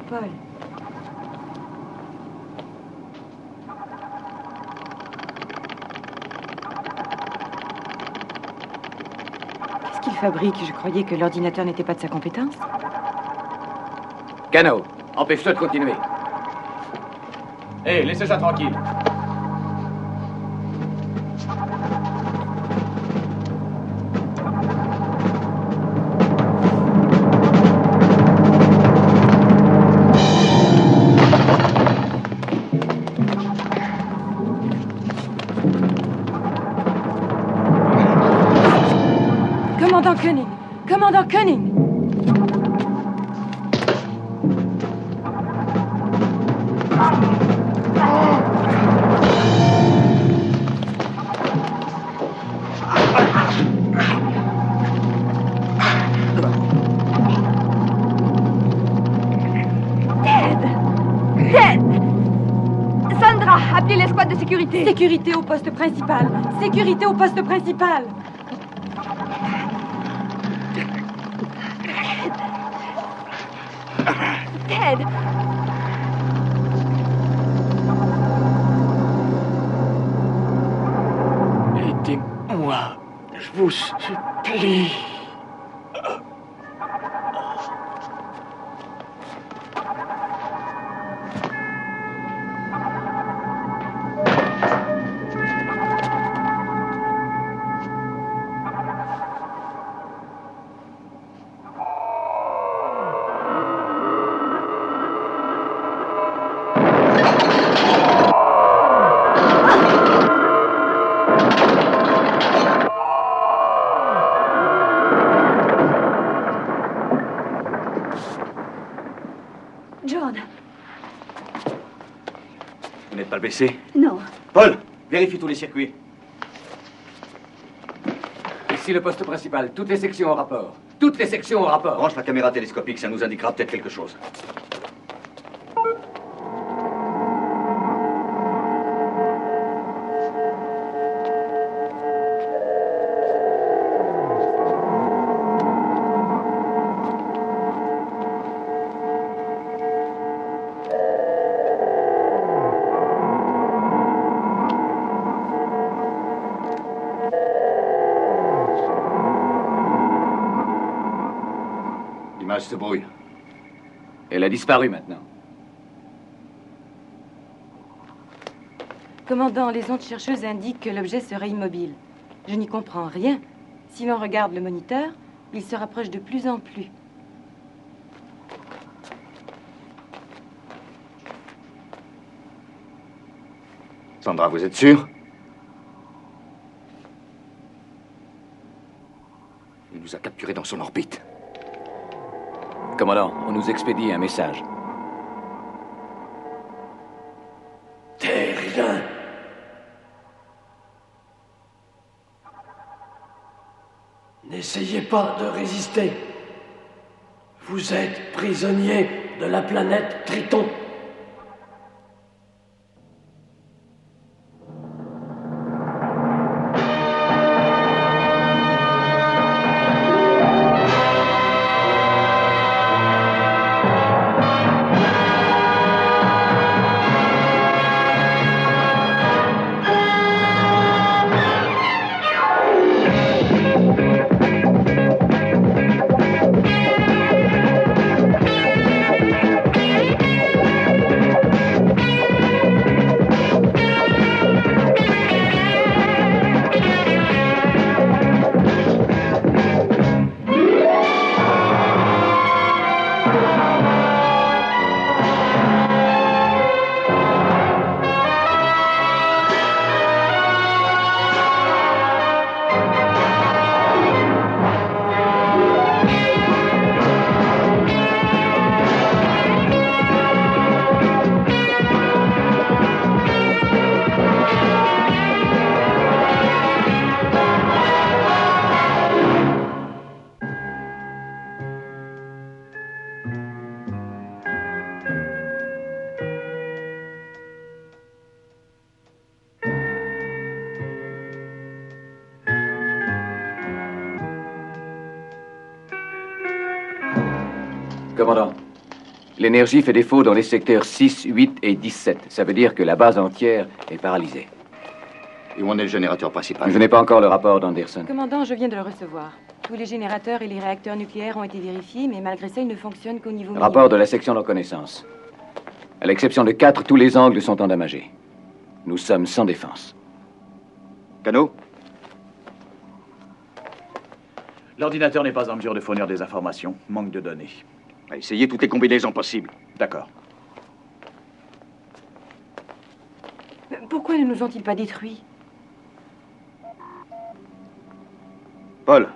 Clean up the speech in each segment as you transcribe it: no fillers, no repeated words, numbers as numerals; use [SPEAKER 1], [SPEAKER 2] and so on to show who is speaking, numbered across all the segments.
[SPEAKER 1] Paul. Qu'est-ce qu'il fabrique? Je croyais que l'ordinateur n'était pas de sa compétence.
[SPEAKER 2] Cano, empêche-le de continuer. Hé, laissez ça tranquille.
[SPEAKER 1] Commandant Koenig! Commandant Koenig!
[SPEAKER 3] Sandra, appelez l'escouade de sécurité.
[SPEAKER 1] Sécurité au poste principal! Sécurité au poste principal!
[SPEAKER 3] Ted!
[SPEAKER 4] Aidez-moi, je vous supplie.
[SPEAKER 3] John.
[SPEAKER 2] Vous n'êtes pas blessé?
[SPEAKER 3] Non.
[SPEAKER 2] Paul, vérifie tous les circuits. Ici le poste principal. Toutes les sections au rapport. Toutes les sections au rapport. Branche la caméra télescopique, ça nous indiquera peut-être quelque chose. L'image se brouille. Elle a disparu maintenant.
[SPEAKER 1] Commandant, les ondes chercheuses indiquent que l'objet serait immobile. Je n'y comprends rien. Si l'on regarde le moniteur, il se rapproche de plus en plus.
[SPEAKER 2] Sandra, vous êtes sûre? Il nous a capturés dans son orbite. Commandant, on nous expédie un message.
[SPEAKER 4] Terrien. N'essayez pas de résister. Vous êtes prisonnier de la planète Triton.
[SPEAKER 2] Commandant, l'énergie fait défaut dans les secteurs 6, 8 et 17. Ça veut dire que la base entière est paralysée.
[SPEAKER 5] Et où en est le générateur principal?
[SPEAKER 2] Je n'ai pas encore le rapport d'Anderson.
[SPEAKER 1] Commandant, je viens de le recevoir. Tous les générateurs et les réacteurs nucléaires ont été vérifiés, mais malgré ça, ils ne fonctionnent qu'au niveau...
[SPEAKER 2] Rapport de la section de reconnaissance. À l'exception de 4, tous les angles sont endommagés. Nous sommes sans défense.
[SPEAKER 5] Cano?
[SPEAKER 6] L'ordinateur n'est pas en mesure de fournir des informations. Manque de données.
[SPEAKER 5] Essayez toutes les combinaisons possibles.
[SPEAKER 6] D'accord.
[SPEAKER 1] Pourquoi ne nous ont-ils pas détruits?
[SPEAKER 5] Paul,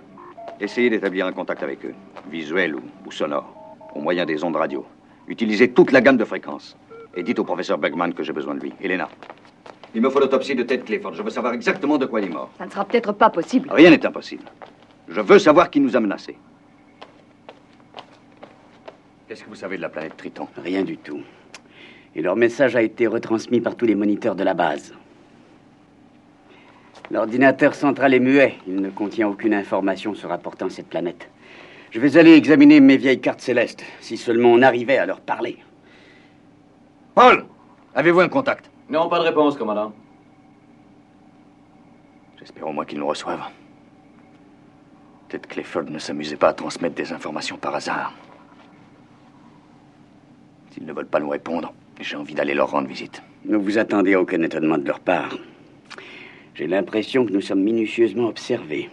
[SPEAKER 5] essayez d'établir un contact avec eux, visuel ou sonore, au moyen des ondes radio. Utilisez toute la gamme de fréquences. Et dites au professeur Bergman que j'ai besoin de lui. Elena. Il me faut l'autopsie de Ted Clifford. Je veux savoir exactement de quoi il est mort.
[SPEAKER 3] Ça ne sera peut-être pas possible.
[SPEAKER 5] Rien n'est impossible. Je veux savoir qui nous a menacés. Qu'est-ce que vous savez de la planète Triton?
[SPEAKER 7] Rien du tout. Et leur message a été retransmis par tous les moniteurs de la base. L'ordinateur central est muet. Il ne contient aucune information se rapportant à cette planète. Je vais aller examiner mes vieilles cartes célestes, si seulement on arrivait à leur parler.
[SPEAKER 5] Paul, avez-vous un contact?
[SPEAKER 2] Non, pas de réponse, commandant.
[SPEAKER 5] J'espère au moins qu'ils nous reçoivent. Ted Clifford ne s'amusait pas à transmettre des informations par hasard. S'ils ne veulent pas nous répondre, j'ai envie d'aller leur rendre visite.
[SPEAKER 7] Ne vous attendez à aucun étonnement de leur part. J'ai l'impression que nous sommes minutieusement observés.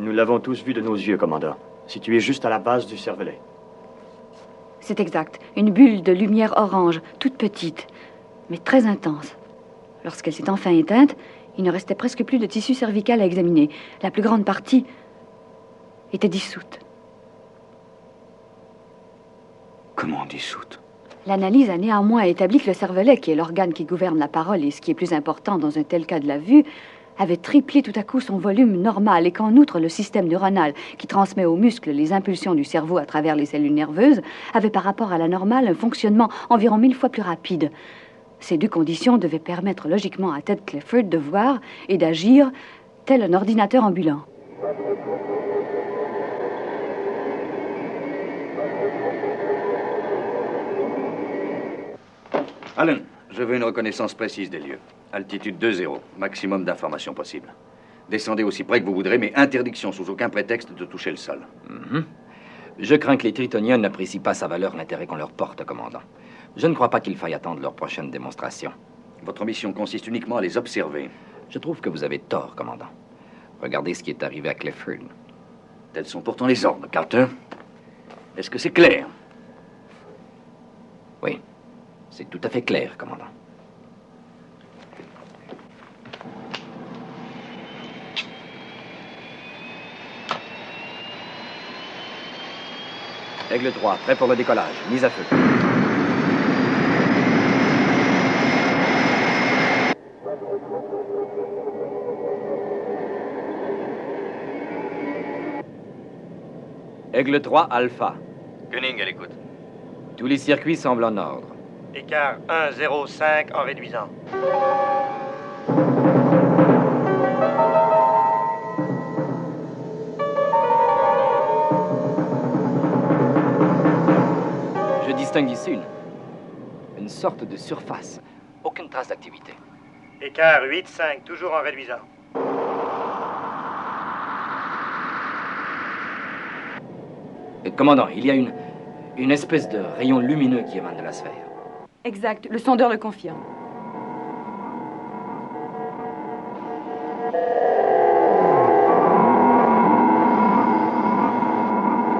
[SPEAKER 6] Nous l'avons tous vu de nos yeux, commandant. Situé juste à la base du cervelet.
[SPEAKER 3] C'est exact. Une bulle de lumière orange, toute petite, mais très intense. Lorsqu'elle s'est enfin éteinte, il ne restait presque plus de tissu cervical à examiner. La plus grande partie était dissoute.
[SPEAKER 5] Comment dissoute?
[SPEAKER 3] L'analyse a néanmoins établi que le cervelet, qui est l'organe qui gouverne la parole et ce qui est plus important dans un tel cas de la vue, avait triplé tout à coup son volume normal et qu'en outre, le système neuronal qui transmet aux muscles les impulsions du cerveau à travers les cellules nerveuses avait par rapport à la normale un fonctionnement environ 1000 fois plus rapide. Ces deux conditions devaient permettre logiquement à Ted Clifford de voir et d'agir tel un ordinateur ambulant.
[SPEAKER 5] Alan, je veux une reconnaissance précise des lieux. Altitude 2-0, maximum d'informations possibles. Descendez aussi près que vous voudrez, mais interdiction sous aucun prétexte de toucher le sol.
[SPEAKER 8] Je crains que les Tritoniens n'apprécient pas sa valeur l'intérêt qu'on leur porte, commandant. Je ne crois pas qu'il faille attendre leur prochaine démonstration.
[SPEAKER 5] Votre mission consiste uniquement à les observer.
[SPEAKER 8] Je trouve que vous avez tort, commandant. Regardez ce qui est arrivé à Clifford.
[SPEAKER 5] Tels sont pourtant les ordres, Carter. Est-ce que c'est clair?
[SPEAKER 8] Oui, c'est tout à fait clair, commandant. Aigle 3, prêt pour le décollage. Mise à feu. Aigle 3, Alpha.
[SPEAKER 5] Gunning, à l'écoute.
[SPEAKER 8] Tous les circuits semblent en ordre.
[SPEAKER 9] Écart 1,05 en réduisant.
[SPEAKER 8] Je distingue ici une sorte de surface. Aucune trace d'activité.
[SPEAKER 9] Écart 8,5, toujours en réduisant.
[SPEAKER 8] Commandant, il y a une espèce de rayon lumineux qui émane de la sphère.
[SPEAKER 1] Exact, le sondeur le confirme.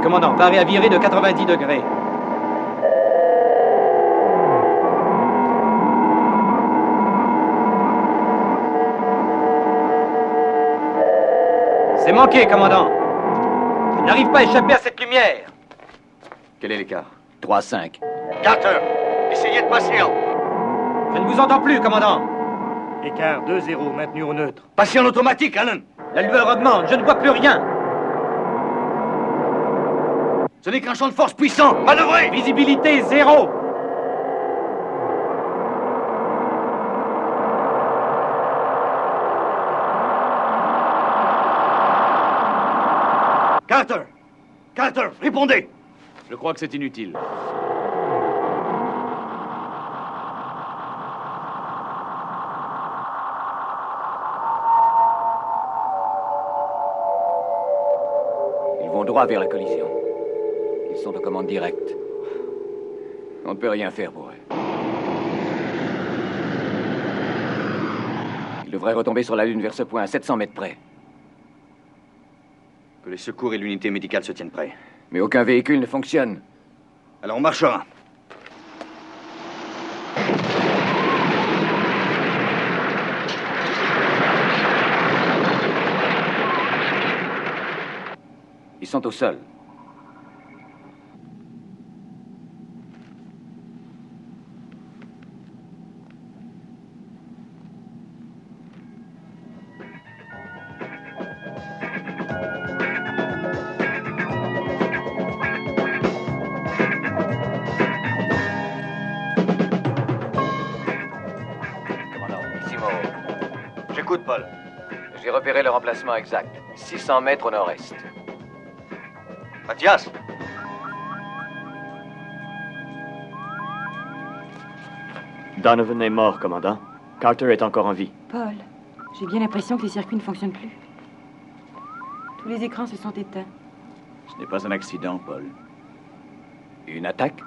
[SPEAKER 8] Commandant, paré à virer de 90 degrés. C'est manqué, commandant. Je n'arrive pas à échapper à cette lumière.
[SPEAKER 5] Quel est l'écart?
[SPEAKER 8] 3,5.
[SPEAKER 9] Carter,
[SPEAKER 5] Essayez de patient.
[SPEAKER 8] Je ne vous entends plus, commandant.
[SPEAKER 9] Écart 2-0, maintenu au neutre.
[SPEAKER 5] Patient automatique, Allen.
[SPEAKER 8] La lueur augmente, je ne vois plus rien.
[SPEAKER 5] Ce n'est qu'un champ de force puissant. Manœuvrez.
[SPEAKER 8] Visibilité 0.
[SPEAKER 5] Carter. Carter, répondez.
[SPEAKER 6] Je crois que c'est inutile.
[SPEAKER 2] Ils vont droit vers la collision. Ils sont aux commandes directes. On ne peut rien faire pour eux. Ils devraient retomber sur la Lune vers ce point, à 700 mètres près.
[SPEAKER 5] Que les secours et l'unité médicale se tiennent prêts.
[SPEAKER 2] Mais aucun véhicule ne fonctionne.
[SPEAKER 5] Alors on marchera.
[SPEAKER 2] Ils sont au sol.
[SPEAKER 5] J'écoute, Paul.
[SPEAKER 2] J'ai repéré leur emplacement exact. 600 mètres au nord-est.
[SPEAKER 5] Mathias.
[SPEAKER 10] Donovan est mort, commandant. Carter est encore en vie.
[SPEAKER 1] Paul, j'ai bien l'impression que les circuits ne fonctionnent plus. Tous les écrans se sont éteints.
[SPEAKER 6] Ce n'est pas un accident, Paul.
[SPEAKER 2] Une attaque?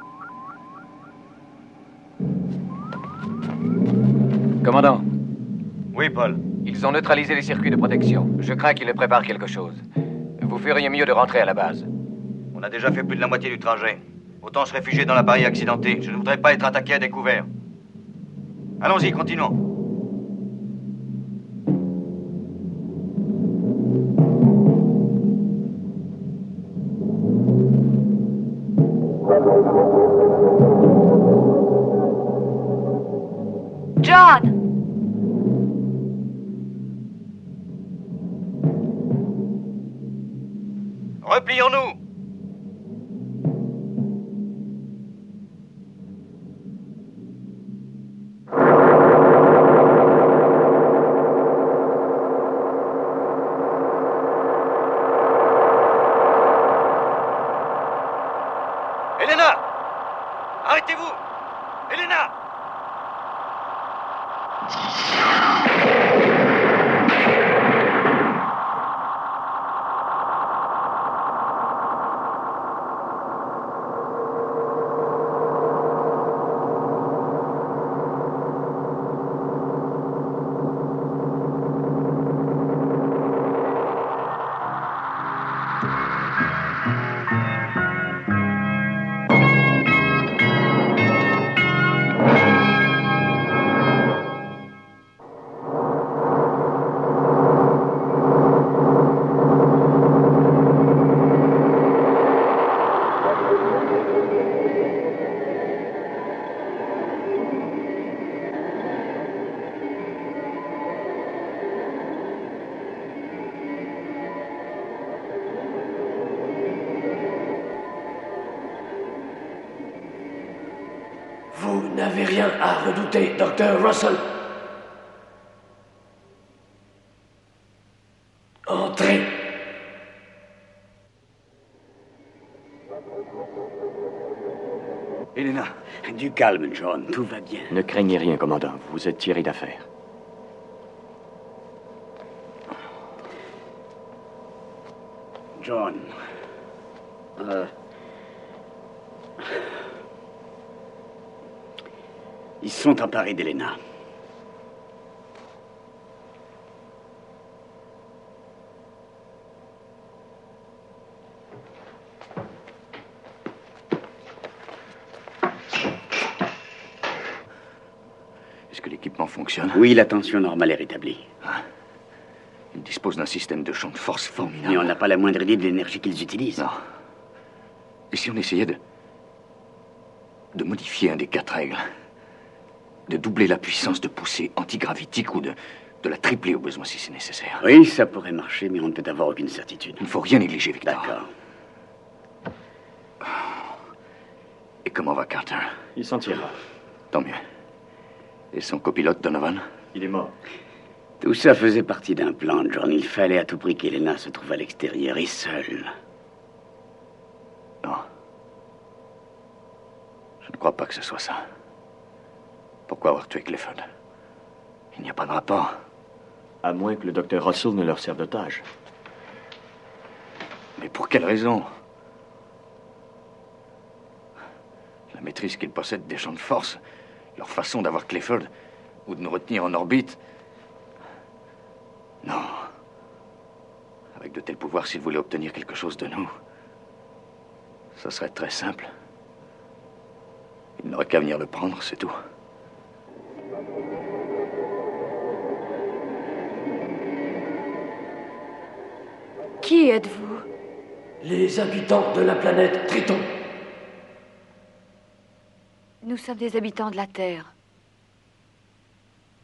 [SPEAKER 2] Commandant.
[SPEAKER 5] Oui, Paul.
[SPEAKER 2] Ils ont neutralisé les circuits de protection. Je crains qu'ils ne préparent quelque chose. Vous feriez mieux de rentrer à la base.
[SPEAKER 5] On a déjà fait plus de la moitié du trajet. Autant se réfugier dans l'appareil accidenté. Je ne voudrais pas être attaqué à découvert. Allons-y, continuons.
[SPEAKER 3] John!
[SPEAKER 5] Replions-nous. Elena! Arrêtez-vous! Elena!
[SPEAKER 4] Vous n'avez rien à redouter, Dr. Russell. Entrez.
[SPEAKER 5] Elena.
[SPEAKER 7] Du calme, John. Tout va bien.
[SPEAKER 10] Ne craignez rien, commandant. Vous êtes tiré d'affaire.
[SPEAKER 7] John. Ils se sont emparés d'Elena.
[SPEAKER 5] Est-ce que l'équipement fonctionne?
[SPEAKER 7] Oui, la tension normale est rétablie.
[SPEAKER 5] Ils disposent d'un système de champ de force formidable.
[SPEAKER 7] Mais on n'a pas la moindre idée de l'énergie qu'ils utilisent.
[SPEAKER 5] Non. Et si on essayait de... de modifier un des 4 règles. De doubler la puissance de poussée antigravitique ou de la tripler au besoin si c'est nécessaire.
[SPEAKER 7] Oui, ça pourrait marcher, mais on ne peut avoir aucune certitude.
[SPEAKER 5] Il ne faut rien négliger, Victor.
[SPEAKER 7] D'accord.
[SPEAKER 5] Et comment va Carter?
[SPEAKER 10] Il s'en tirera.
[SPEAKER 5] Tant mieux. Et son copilote, Donovan?
[SPEAKER 10] Il est mort.
[SPEAKER 7] Tout ça faisait partie d'un plan, John. Il fallait à tout prix qu'Elena se trouve à l'extérieur et seule.
[SPEAKER 5] Non. Je ne crois pas que ce soit ça. Pourquoi avoir tué Clifford? Il n'y a pas de rapport.
[SPEAKER 10] À moins que le docteur Russell ne leur serve d'otage.
[SPEAKER 5] Mais pour quelle raison? La maîtrise qu'ils possèdent des champs de force, leur façon d'avoir Clifford, ou de nous retenir en orbite. Non. Avec de tels pouvoirs, s'ils voulaient obtenir quelque chose de nous, ça serait très simple. Ils n'auraient qu'à venir le prendre, c'est tout.
[SPEAKER 3] Qui êtes-vous?
[SPEAKER 4] Les habitants de la planète Triton.
[SPEAKER 3] Nous sommes des habitants de la Terre.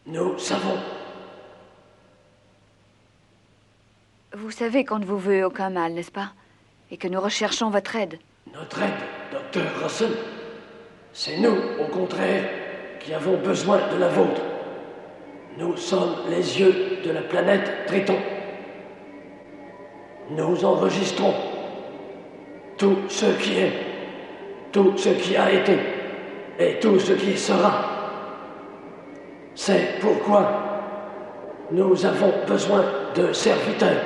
[SPEAKER 4] Nous savons.
[SPEAKER 3] Vous savez qu'on ne vous veut aucun mal, n'est-ce pas? Et que nous recherchons votre aide.
[SPEAKER 4] Notre aide, Dr. Russell. C'est nous, au contraire, qui avons besoin de la vôtre. Nous sommes les yeux de la planète Triton. Nous enregistrons tout ce qui est, tout ce qui a été et tout ce qui sera. C'est pourquoi nous avons besoin de serviteurs.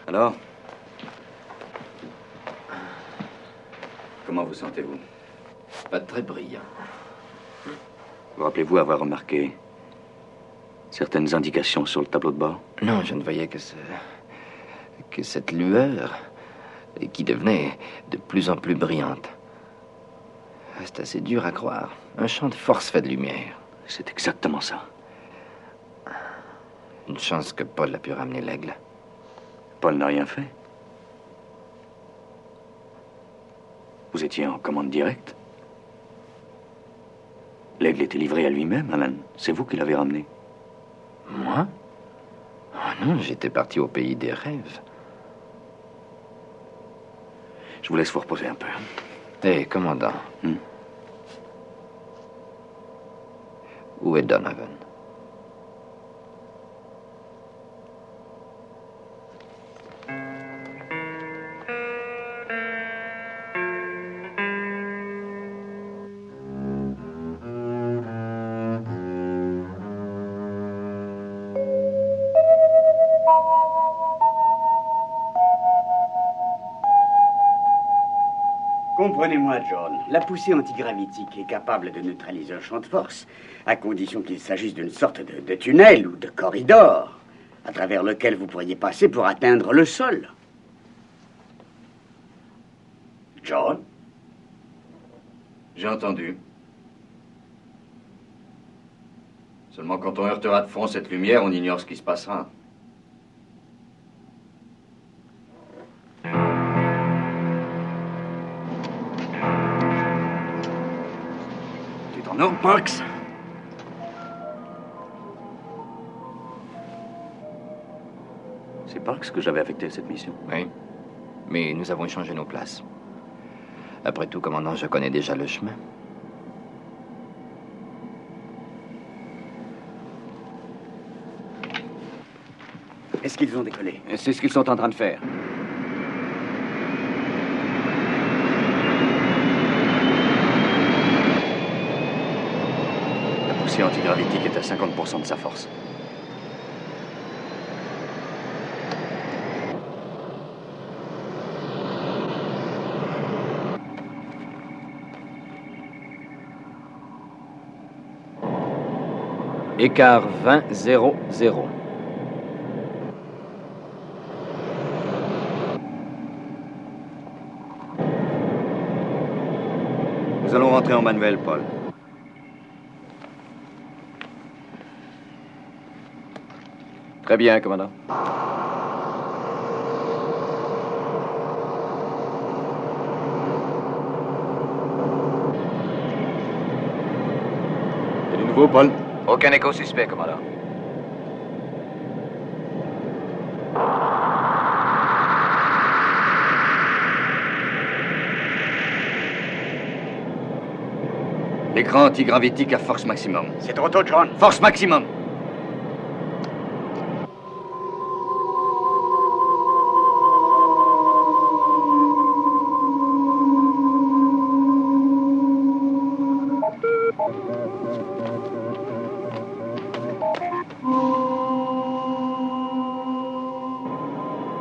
[SPEAKER 5] Alors? Comment vous sentez-vous?
[SPEAKER 8] Pas très brillant.
[SPEAKER 5] Vous rappelez-vous avoir remarqué certaines indications sur le tableau de bord?
[SPEAKER 8] Non, je ne voyais que cette lueur qui devenait de plus en plus brillante. C'est assez dur à croire. Un champ de force fait de lumière.
[SPEAKER 5] C'est exactement ça.
[SPEAKER 8] Une chance que Paul a pu ramener l'aigle.
[SPEAKER 5] Paul n'a rien fait. Vous étiez en commande directe. L'aigle était livré à lui-même, Alan. C'est vous qui l'avez ramené.
[SPEAKER 8] Moi? Oh non, j'étais parti au pays des rêves.
[SPEAKER 5] Je vous laisse vous reposer un peu.
[SPEAKER 8] Hé, commandant. Où est Donovan?
[SPEAKER 7] Comprenez-moi, John. La poussée antigravitique est capable de neutraliser un champ de force, à condition qu'il s'agisse d'une sorte de tunnel ou de corridor, à travers lequel vous pourriez passer pour atteindre le sol. John?
[SPEAKER 5] J'ai entendu. Seulement quand on heurtera de front cette lumière, on ignore ce qui se passera.
[SPEAKER 7] Non, Parks.
[SPEAKER 5] C'est Parks que j'avais affecté à cette mission.
[SPEAKER 8] Oui, mais nous avons échangé nos places. Après tout, commandant, je connais déjà le chemin.
[SPEAKER 7] Est-ce qu'ils ont décollé?
[SPEAKER 5] C'est ce qu'ils sont en train de faire. La poussée antigravitique est à 50% de sa force.
[SPEAKER 8] Écart 20-0-0.
[SPEAKER 5] entrer en manuel, Paul.
[SPEAKER 2] Très bien, commandant.
[SPEAKER 6] Et du nouveau, Paul?
[SPEAKER 2] Aucun écho suspect, commandant.
[SPEAKER 5] L'écran antigravitique à force maximum.
[SPEAKER 7] C'est trop tôt, John.
[SPEAKER 5] Force maximum.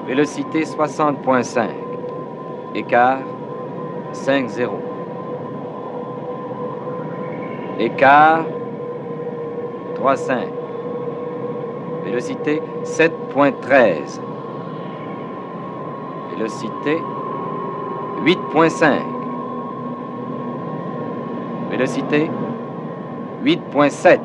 [SPEAKER 8] Vélocité 60.5. Écart 5-0. Écart 3-5. Vélocité 7.13. Vélocité 8.5. Vélocité 8.7.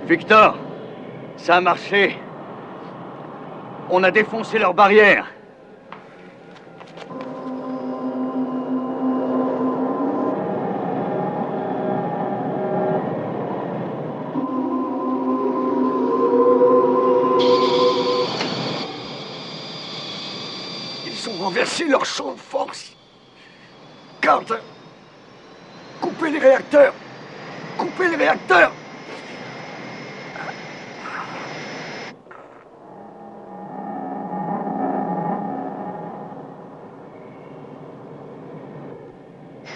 [SPEAKER 5] Victor, ça a marché. On a défoncé leur barrière.
[SPEAKER 4] Ils ont renversé leur champ de force. Carter, coupez les réacteurs. Coupez les réacteurs.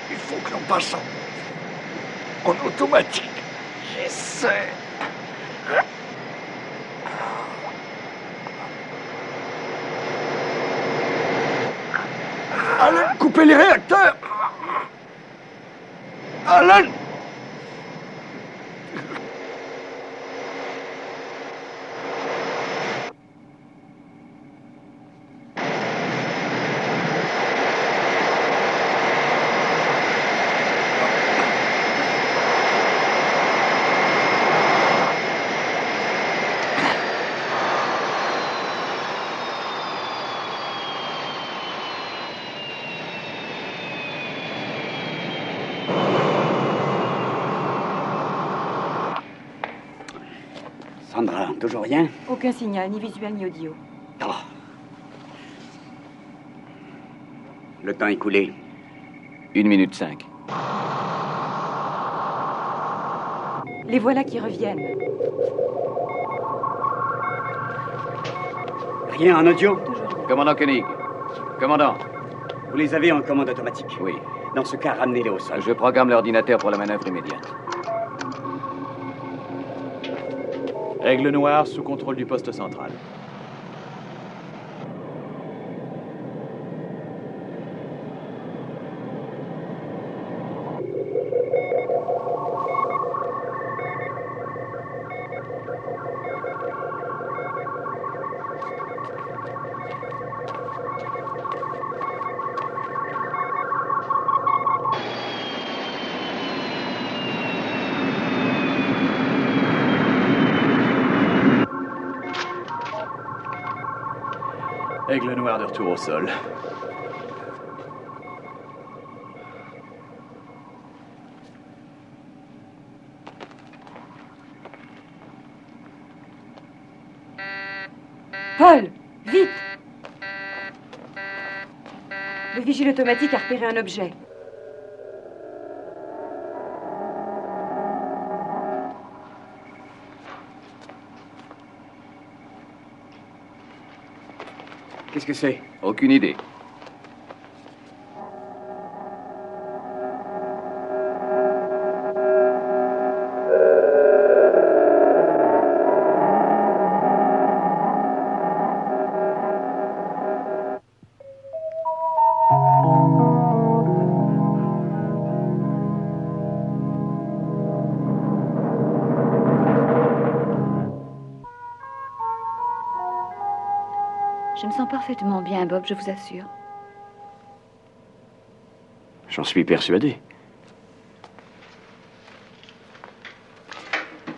[SPEAKER 4] Il faut que l'on passe en automatique. J'essaie. Alan, coupez les réacteurs. Alan.
[SPEAKER 7] Sandra, toujours rien?
[SPEAKER 1] Aucun signal, ni visuel ni audio.
[SPEAKER 7] Oh. Le temps écoulé.
[SPEAKER 2] 1 minute 5.
[SPEAKER 1] Les voilà qui reviennent.
[SPEAKER 7] Rien en audio?
[SPEAKER 2] Commandant Koenig. Commandant.
[SPEAKER 7] Vous les avez en commande automatique?
[SPEAKER 2] Oui.
[SPEAKER 7] Dans ce cas, ramenez-les au sol.
[SPEAKER 2] Je programme l'ordinateur pour la manœuvre immédiate.
[SPEAKER 6] Aigle Noir sous contrôle du poste central. Aigle Noir de retour au sol.
[SPEAKER 1] Paul, vite! Le vigile automatique a repéré un objet.
[SPEAKER 7] Qu'est-ce que c'est?
[SPEAKER 2] Aucune idée.
[SPEAKER 3] Je me sens parfaitement bien, Bob, je vous assure.
[SPEAKER 10] J'en suis persuadé.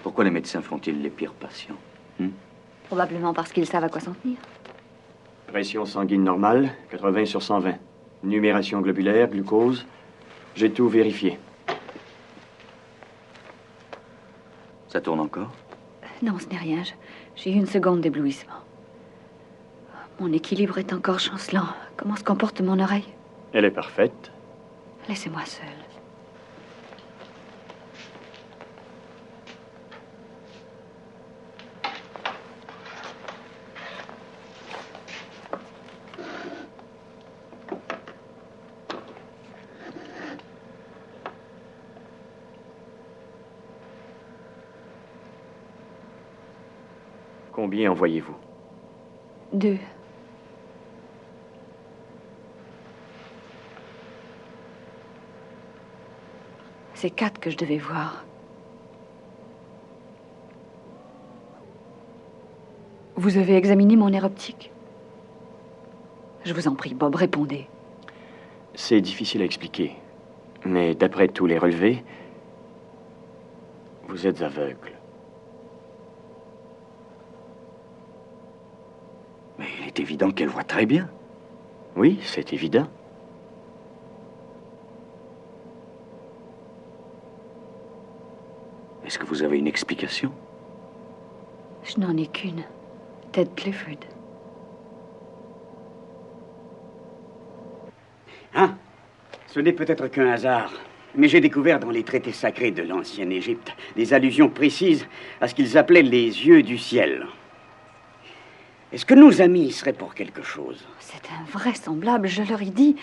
[SPEAKER 5] Pourquoi les médecins font-ils les pires patients?
[SPEAKER 3] Probablement parce qu'ils savent à quoi s'en tenir.
[SPEAKER 10] Pression sanguine normale, 80 sur 120. Numération globulaire, glucose. J'ai tout vérifié.
[SPEAKER 5] Ça tourne encore?
[SPEAKER 3] Non, ce n'est rien. J'ai eu une seconde d'éblouissement. Mon équilibre est encore chancelant. Comment se comporte mon oreille?
[SPEAKER 10] Elle est parfaite.
[SPEAKER 3] Laissez-moi seule.
[SPEAKER 10] Combien envoyez-vous?
[SPEAKER 3] 2. C'est 4 que je devais voir. Vous avez examiné mon nerf optique? Je vous en prie, Bob, répondez.
[SPEAKER 10] C'est difficile à expliquer. Mais d'après tous les relevés, vous êtes aveugle.
[SPEAKER 5] Mais il est évident qu'elle voit très bien.
[SPEAKER 10] Oui, c'est évident.
[SPEAKER 5] Est-ce que vous avez une explication?
[SPEAKER 3] Je n'en ai qu'une. Ted Clifford.
[SPEAKER 7] Hein? Ce n'est peut-être qu'un hasard, mais j'ai découvert dans les traités sacrés de l'ancienne Égypte des allusions précises à ce qu'ils appelaient les yeux du ciel. Est-ce que nos amis y seraient pour quelque chose?
[SPEAKER 3] C'est invraisemblable. Je leur ai dit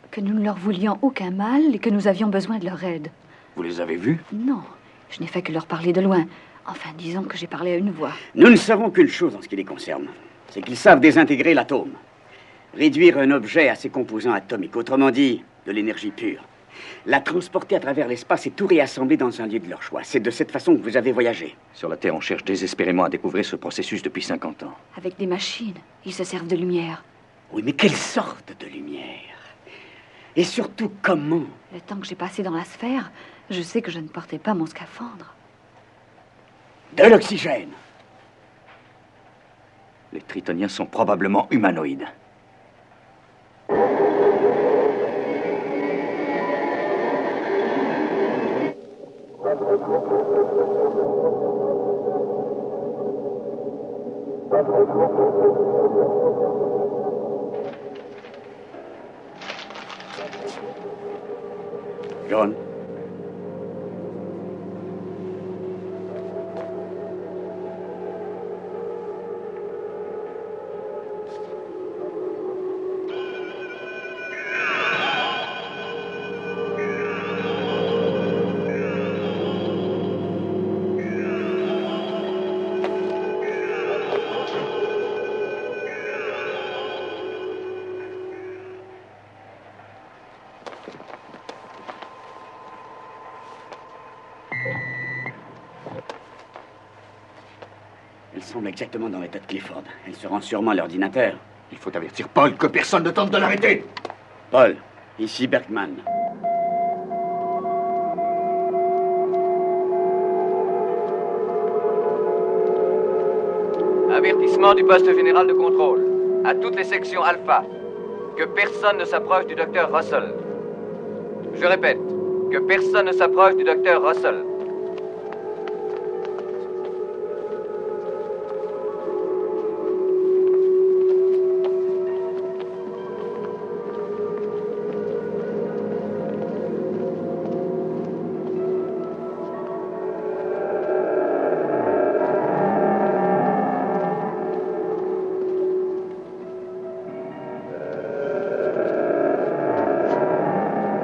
[SPEAKER 3] que nous ne leur voulions aucun mal et que nous avions besoin de leur aide.
[SPEAKER 5] Vous les avez vus?
[SPEAKER 3] Non, je n'ai fait que leur parler de loin. Enfin, disons que j'ai parlé à une voix.
[SPEAKER 7] Nous ne savons qu'une chose en ce qui les concerne. C'est qu'ils savent désintégrer l'atome. Réduire un objet à ses composants atomiques, autrement dit, de l'énergie pure. La transporter à travers l'espace et tout réassembler dans un lieu de leur choix. C'est de cette façon que vous avez voyagé.
[SPEAKER 5] Sur la Terre, on cherche désespérément à découvrir ce processus depuis 50 ans.
[SPEAKER 3] Avec des machines, ils se servent de lumière.
[SPEAKER 7] Oui, mais quelle sorte de lumière? Et surtout, comment?
[SPEAKER 3] Le temps que j'ai passé dans la sphère, je sais que je ne portais pas mon scaphandre.
[SPEAKER 7] De l'oxygène.
[SPEAKER 5] Les Tritoniens sont probablement humanoïdes.
[SPEAKER 7] John. Elle semble exactement dans l'état de Clifford. Elle se rend sûrement à l'ordinateur.
[SPEAKER 5] Il faut avertir Paul que personne ne tente de l'arrêter.
[SPEAKER 7] Paul, ici Bergman.
[SPEAKER 2] Avertissement du poste général de contrôle. À toutes les sections Alpha. Que personne ne s'approche du docteur Russell. Je répète, que personne ne s'approche du docteur Russell.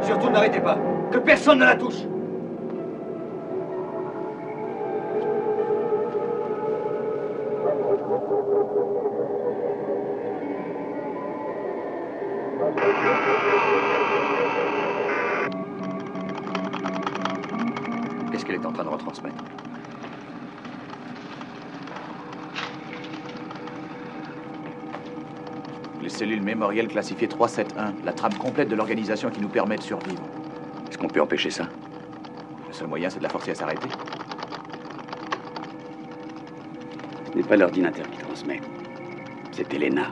[SPEAKER 5] Surtout n'arrêtez pas. Que personne ne la touche. Qu'est-ce qu'elle est en train de retransmettre?
[SPEAKER 6] cellule mémorielle classifiée 371, la trame complète de l'organisation qui nous permet de survivre.
[SPEAKER 5] Est-ce qu'on peut empêcher ça?
[SPEAKER 6] Le seul moyen, c'est de la forcer à s'arrêter.
[SPEAKER 7] Ce n'est pas l'ordinateur qui transmet. C'est Elena.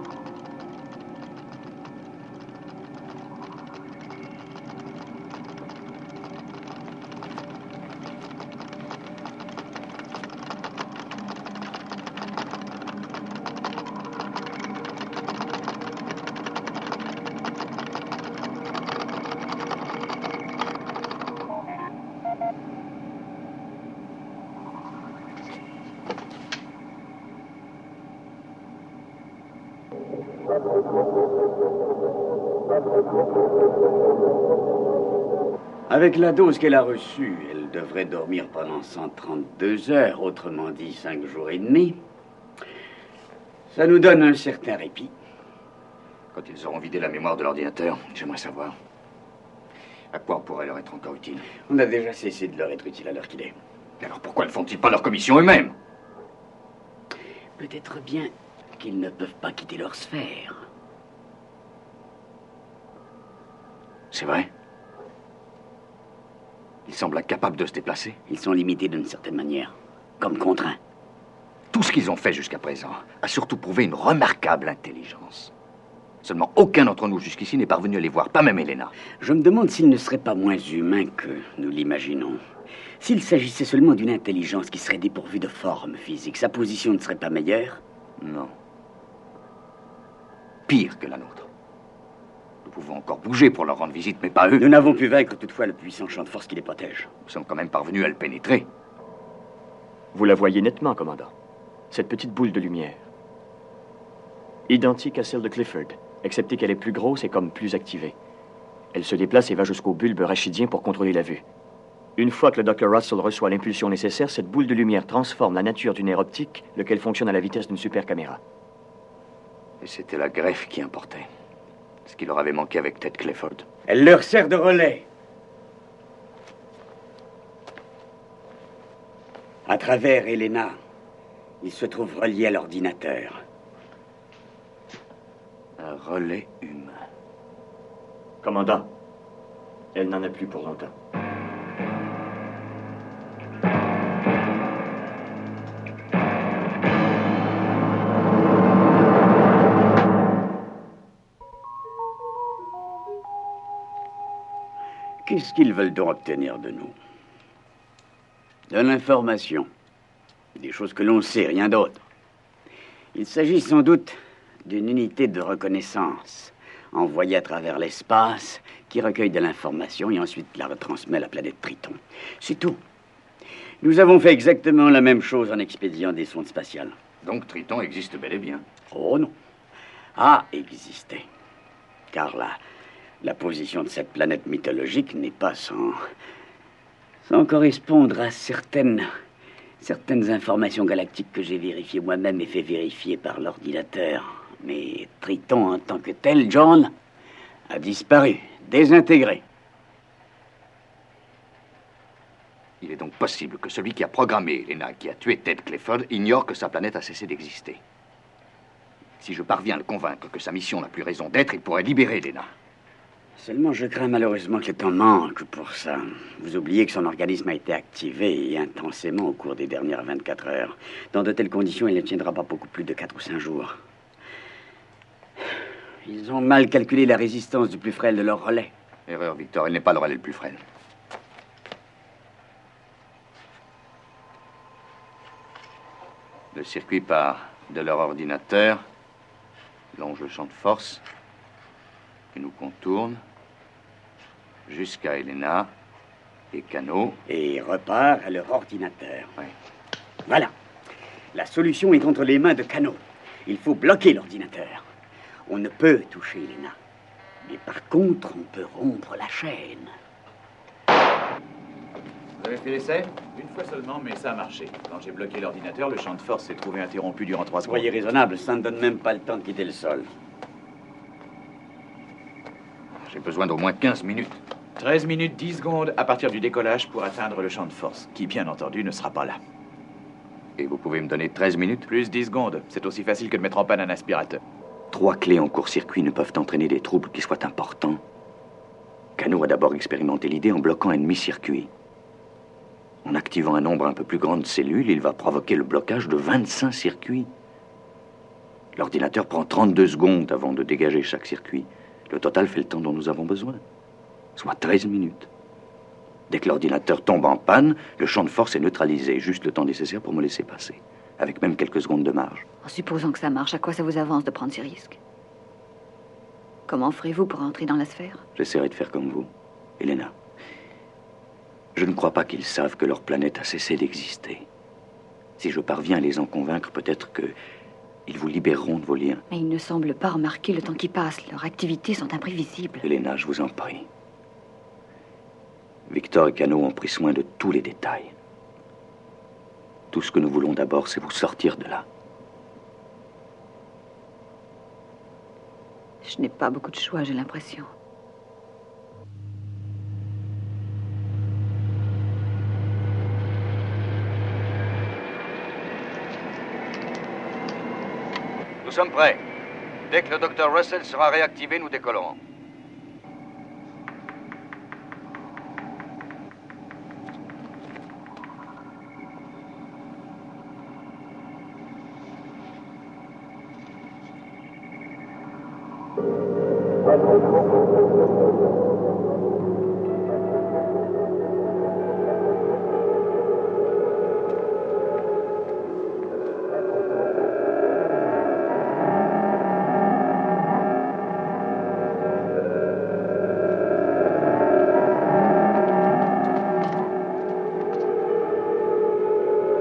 [SPEAKER 7] Avec la dose qu'elle a reçue, elle devrait dormir pendant 132 heures, autrement dit 5 jours et demi. Ça nous donne un certain répit.
[SPEAKER 5] Quand ils auront vidé la mémoire de l'ordinateur, j'aimerais savoir à quoi on pourrait leur être encore utile.
[SPEAKER 7] On a déjà cessé de leur être utile à l'heure qu'il est.
[SPEAKER 5] Et alors pourquoi ne font-ils pas leur commission eux-mêmes?
[SPEAKER 7] Peut-être bien qu'ils ne peuvent pas quitter leur sphère.
[SPEAKER 5] C'est vrai? Ils semblent incapables de se déplacer.
[SPEAKER 7] Ils sont limités d'une certaine manière, comme contraints.
[SPEAKER 5] Tout ce qu'ils ont fait jusqu'à présent a surtout prouvé une remarquable intelligence. Seulement aucun d'entre nous jusqu'ici n'est parvenu à les voir, pas même Elena.
[SPEAKER 7] Je me demande s'ils ne seraient pas moins humains que nous l'imaginons. S'il s'agissait seulement d'une intelligence qui serait dépourvue de forme physique, sa position ne serait pas meilleure?
[SPEAKER 5] Non. Pire que la nôtre. Nous pouvons encore bouger pour leur rendre visite, mais pas eux.
[SPEAKER 7] Nous n'avons pu vaincre toutefois le puissant champ de force qui les protège.
[SPEAKER 5] Nous sommes quand même parvenus à le pénétrer.
[SPEAKER 10] Vous la voyez nettement, commandant. Cette petite boule de lumière. Identique à celle de Clifford, excepté qu'elle est plus grosse et comme plus activée. Elle se déplace et va jusqu'au bulbe rachidien pour contrôler la vue. Une fois que le Dr. Russell reçoit l'impulsion nécessaire, cette boule de lumière transforme la nature du nerf optique, lequel fonctionne à la vitesse d'une super caméra.
[SPEAKER 5] Et c'était la greffe qui importait. Ce qui leur avait manqué avec Ted Clifford.
[SPEAKER 7] Elle leur sert de relais. À travers Elena, ils se trouvent reliés à l'ordinateur.
[SPEAKER 5] Un relais humain.
[SPEAKER 10] Commandant, elle n'en a plus pour longtemps.
[SPEAKER 7] Qu'est-ce qu'ils veulent donc obtenir de nous? De l'information. Des choses que l'on sait, rien d'autre. Il s'agit sans doute d'une unité de reconnaissance envoyée à travers l'espace qui recueille de l'information et ensuite la retransmet à la planète Triton. C'est tout. Nous avons fait exactement la même chose en expédiant des sondes spatiales.
[SPEAKER 5] Donc Triton existe bel et bien.
[SPEAKER 7] Oh non. A existé. Car la position de cette planète mythologique n'est pas sans correspondre à certaines informations galactiques que j'ai vérifiées moi-même et fait vérifier par l'ordinateur. Mais Triton en tant que tel, John, a disparu, désintégré.
[SPEAKER 5] Il est donc possible que celui qui a programmé Elena, qui a tué Ted Clifford, ignore que sa planète a cessé d'exister. Si je parviens à le convaincre que sa mission n'a plus raison d'être, il pourrait libérer Elena.
[SPEAKER 7] Seulement, je crains malheureusement que le temps manque pour ça. Vous oubliez que son organisme a été activé et intensément au cours des dernières 24 heures. Dans de telles conditions, il ne tiendra pas beaucoup plus de 4 ou 5 jours. Ils ont mal calculé la résistance du plus frêle de leur relais.
[SPEAKER 5] Erreur, Victor. Il n'est pas le relais le plus frêle. Le circuit part de leur ordinateur, longe le champ de force, et nous contourne jusqu'à Elena et Cano.
[SPEAKER 7] Et repart à leur ordinateur.
[SPEAKER 5] Oui.
[SPEAKER 7] Voilà. La solution est entre les mains de Cano. Il faut bloquer l'ordinateur. On ne peut toucher Elena. Mais par contre, on peut rompre la chaîne.
[SPEAKER 6] Vous avez fait l'essai? Une fois seulement, mais ça a marché. Quand j'ai bloqué l'ordinateur, le champ de force s'est trouvé interrompu durant 3 secondes.
[SPEAKER 7] Soyez raisonnable, ça ne donne même pas le temps de quitter le sol.
[SPEAKER 5] J'ai besoin d'au moins 15 minutes.
[SPEAKER 6] 13 minutes 10 secondes à partir du décollage pour atteindre le champ de force, qui, bien entendu, ne sera pas là.
[SPEAKER 5] Et vous pouvez me donner 13 minutes?
[SPEAKER 6] Plus 10 secondes. C'est aussi facile que de mettre en panne un aspirateur.
[SPEAKER 5] 3 clés en court-circuit ne peuvent entraîner des troubles qui soient importants. Cano a d'abord expérimenté l'idée en bloquant un demi-circuit. En activant un nombre un peu plus grand de cellules, il va provoquer le blocage de 25 circuits. L'ordinateur prend 32 secondes avant de dégager chaque circuit. Le total fait le temps dont nous avons besoin, soit 13 minutes. Dès que l'ordinateur tombe en panne, le champ de force est neutralisé, juste le temps nécessaire pour me laisser passer, avec même quelques secondes de marge.
[SPEAKER 3] En supposant que ça marche, à quoi ça vous avance de prendre ces risques? Comment ferez-vous pour entrer dans la sphère?
[SPEAKER 5] J'essaierai de faire comme vous, Elena. Je ne crois pas qu'ils savent que leur planète a cessé d'exister. Si je parviens à les en convaincre, peut-être que ils vous libéreront de vos liens.
[SPEAKER 3] Mais ils ne semblent pas remarquer le temps qui passe. Leurs activités sont imprévisibles.
[SPEAKER 5] Elena, je vous en prie. Victor et Cano ont pris soin de tous les détails. Tout ce que nous voulons d'abord, c'est vous sortir de là.
[SPEAKER 3] Je n'ai pas beaucoup de choix, j'ai l'impression.
[SPEAKER 5] Nous sommes prêts. Dès que le docteur Russell sera réactivé, nous décollerons.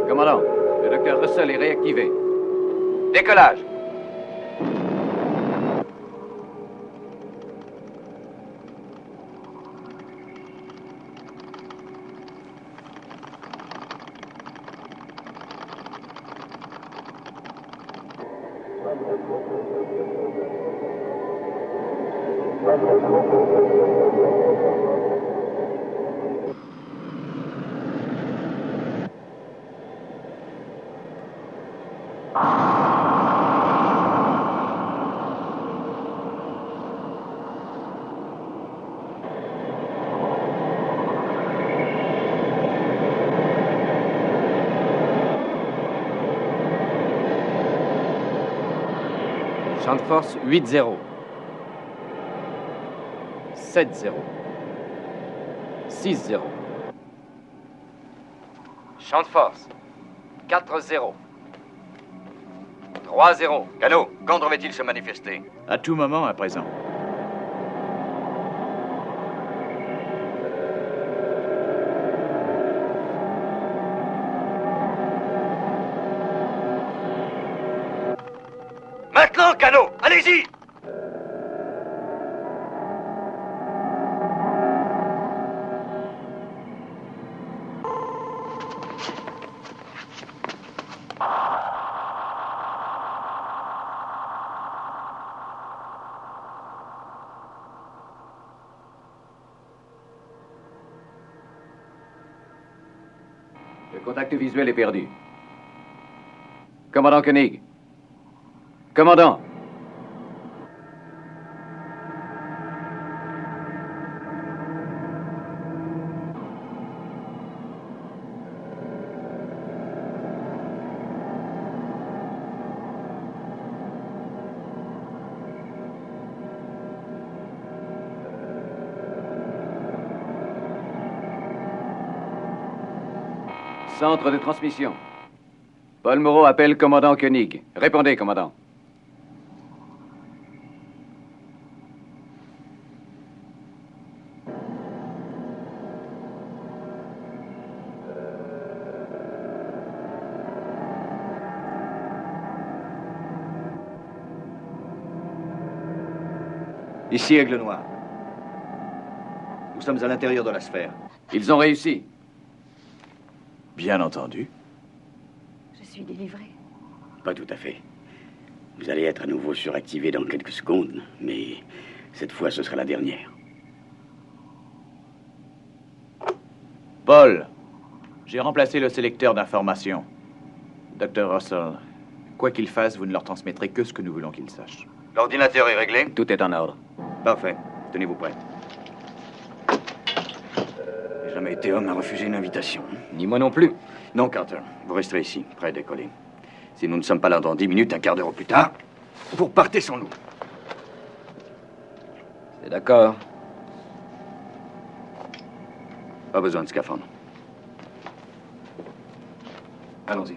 [SPEAKER 2] Commandant, le docteur Russell est réactivé. Décollage.
[SPEAKER 11] Champ de force 8-0. 7-0. 6-0.
[SPEAKER 2] Champ de force. 4-0. 3-0.
[SPEAKER 5] Cano, quand devrait-il se manifester?
[SPEAKER 6] À tout moment à présent.
[SPEAKER 5] Maintenant, Cano, allez-y!
[SPEAKER 2] Le contact visuel est perdu. Commandant Koenig. Commandant. Centre de transmission. Paul Moreau appelle commandant Koenig. Répondez, commandant.
[SPEAKER 5] Ici, Aigle Noir. Nous sommes à l'intérieur de la sphère.
[SPEAKER 2] Ils ont réussi.
[SPEAKER 6] Bien entendu.
[SPEAKER 3] Je suis délivré.
[SPEAKER 7] Pas tout à fait. Vous allez être à nouveau suractivé dans quelques secondes, mais cette fois, ce sera la dernière.
[SPEAKER 6] Paul, j'ai remplacé le sélecteur d'information. Dr. Russell, Quoi qu'ils fassent, vous ne leur transmettrez que ce que nous voulons qu'ils sachent.
[SPEAKER 5] L'ordinateur est réglé?
[SPEAKER 11] Tout est en ordre.
[SPEAKER 5] Parfait. Tenez-vous prêts. J'ai jamais été homme à refuser une invitation.
[SPEAKER 11] Ni moi non plus.
[SPEAKER 5] Non, Carter. Vous resterez ici, prêt à décoller. Si nous ne sommes pas là dans 10 minutes, un quart d'heure au plus tard, vous repartez sans nous.
[SPEAKER 11] C'est d'accord.
[SPEAKER 5] Pas besoin de scaphandre. Allons-y.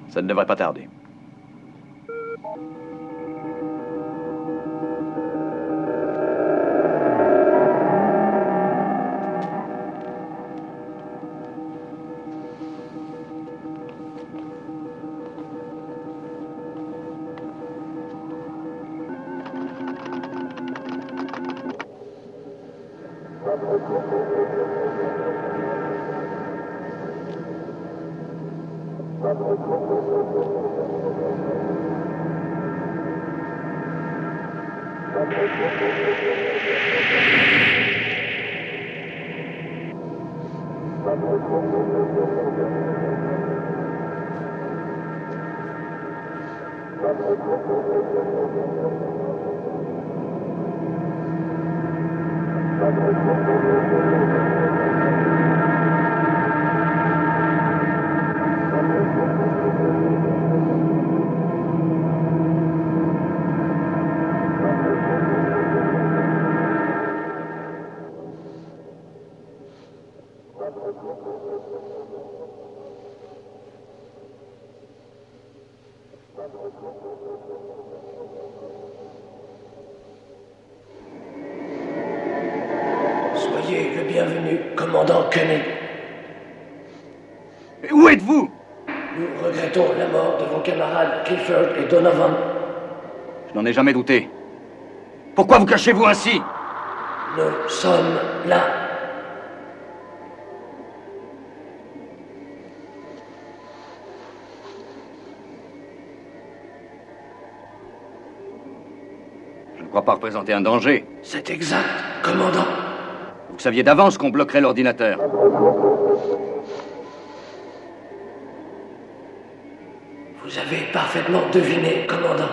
[SPEAKER 6] Ça ne devrait pas tarder.
[SPEAKER 4] Soyez le bienvenu, commandant Koenig.
[SPEAKER 5] Où êtes-vous?
[SPEAKER 4] Nous regrettons la mort de vos camarades Clifford et Donovan.
[SPEAKER 5] Je n'en ai jamais douté. Pourquoi vous cachez-vous ainsi?
[SPEAKER 4] Nous sommes là.
[SPEAKER 5] Je ne crois pas représenter un danger.
[SPEAKER 4] C'est exact, commandant.
[SPEAKER 5] Vous saviez d'avance qu'on bloquerait l'ordinateur.
[SPEAKER 4] Vous avez parfaitement deviné, commandant.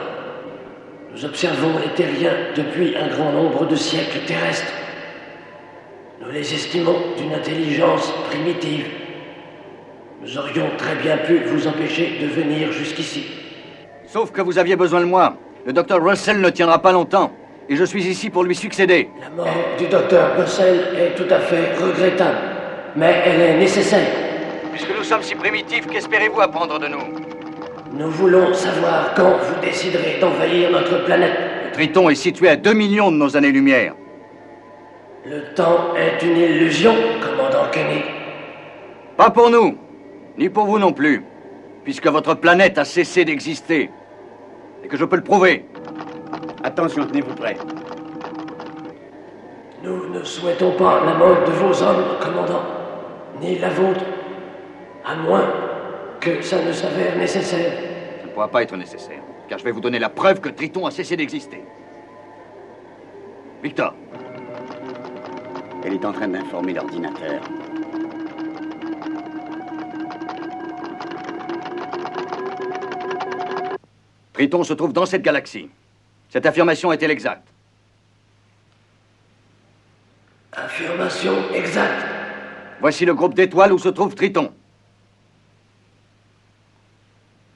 [SPEAKER 4] Nous observons les terriens depuis un grand nombre de siècles terrestres. Nous les estimons d'une intelligence primitive. Nous aurions très bien pu vous empêcher de venir jusqu'ici.
[SPEAKER 5] Sauf que vous aviez besoin de moi. Le docteur Russell ne tiendra pas longtemps. Et je suis ici pour lui succéder.
[SPEAKER 4] La mort du docteur Russell est tout à fait regrettable. Mais elle est nécessaire.
[SPEAKER 5] Puisque nous sommes si primitifs, qu'espérez-vous apprendre de nous?
[SPEAKER 4] Nous voulons savoir quand vous déciderez d'envahir notre planète.
[SPEAKER 5] Le Triton est situé à 2 millions de nos années-lumière.
[SPEAKER 4] Le temps est une illusion, commandant Koenig.
[SPEAKER 5] Pas pour nous, ni pour vous non plus, puisque votre planète a cessé d'exister. Et que je peux le prouver.
[SPEAKER 7] Attention, tenez-vous prêts.
[SPEAKER 4] Nous ne souhaitons pas la mort de vos hommes, commandant, ni la vôtre, à moins que ça ne s'avère nécessaire.
[SPEAKER 5] Ça ne pourra pas être nécessaire, car je vais vous donner la preuve que Triton a cessé d'exister. Victor.
[SPEAKER 7] Elle est en train d'informer l'ordinateur.
[SPEAKER 5] Triton se trouve dans cette galaxie. Cette affirmation est-elle exacte?
[SPEAKER 4] Affirmation exacte.
[SPEAKER 5] Voici le groupe d'étoiles où se trouve Triton.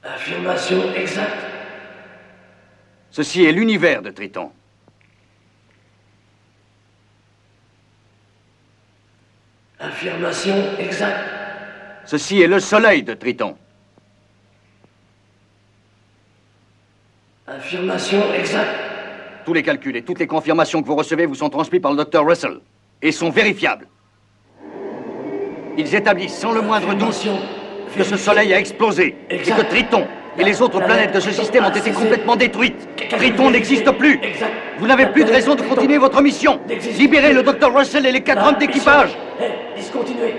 [SPEAKER 4] Affirmation exacte.
[SPEAKER 5] Ceci est l'univers de Triton.
[SPEAKER 4] Affirmation exacte.
[SPEAKER 5] Ceci est le soleil de Triton.
[SPEAKER 4] Affirmation exacte.
[SPEAKER 5] Tous les calculs et toutes les confirmations que vous recevez vous sont transmis par le docteur Russell et sont vérifiables. Ils établissent sans le moindre doute que ce soleil a explosé et que Triton et les autres planètes de ce système ont été complètement détruites. Triton n'existe plus. Vous n'avez plus de raison de continuer votre mission. Libérez le docteur Russell et les 4 hommes d'équipage.
[SPEAKER 4] Discontinuez.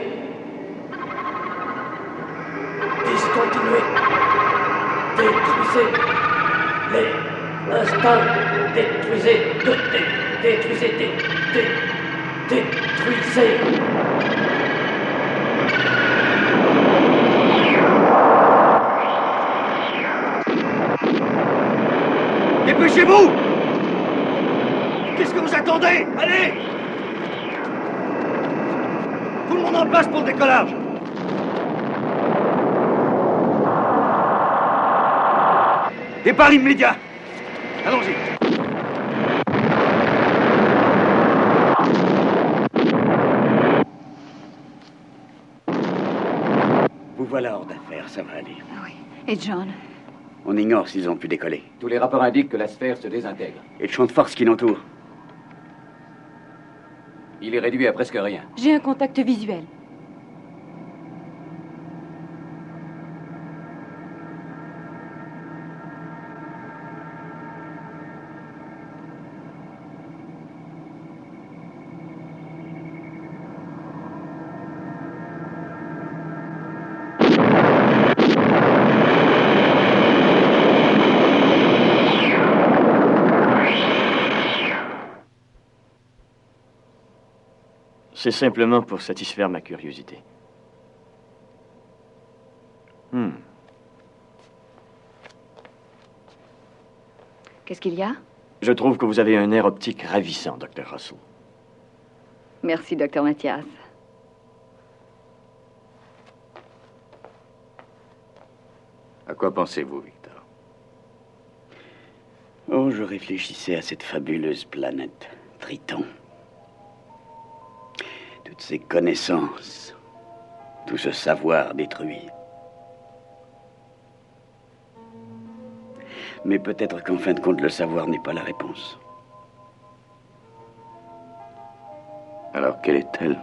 [SPEAKER 4] Discontinuez. Détruisez les instants. Détruisez. Détruisez. Détruisez.
[SPEAKER 5] Dépêchez-vous! Qu'est-ce que vous attendez? Allez! Tout le monde en place pour le décollage! Départ immédiat! Allons-y!
[SPEAKER 7] Vous voilà hors d'affaires, ça va aller.
[SPEAKER 3] Oui. Et John?
[SPEAKER 7] On ignore s'ils ont pu décoller.
[SPEAKER 11] Tous les rapports indiquent que la sphère se désintègre.
[SPEAKER 7] Et le champ de force qui l'entoure?
[SPEAKER 11] Il est réduit à presque rien.
[SPEAKER 1] J'ai un contact visuel.
[SPEAKER 10] C'est simplement pour satisfaire ma curiosité.
[SPEAKER 3] Qu'est-ce qu'il y a?
[SPEAKER 10] Je trouve que vous avez un air optique ravissant, Dr. Russell.
[SPEAKER 3] Merci, Dr. Mathias.
[SPEAKER 5] À quoi pensez-vous, Victor?
[SPEAKER 7] Oh, je réfléchissais à cette fabuleuse planète, Triton. Toutes ces connaissances, tout ce savoir détruit. Mais peut-être qu'en fin de compte, le savoir n'est pas la réponse.
[SPEAKER 5] Alors, quelle est-elle?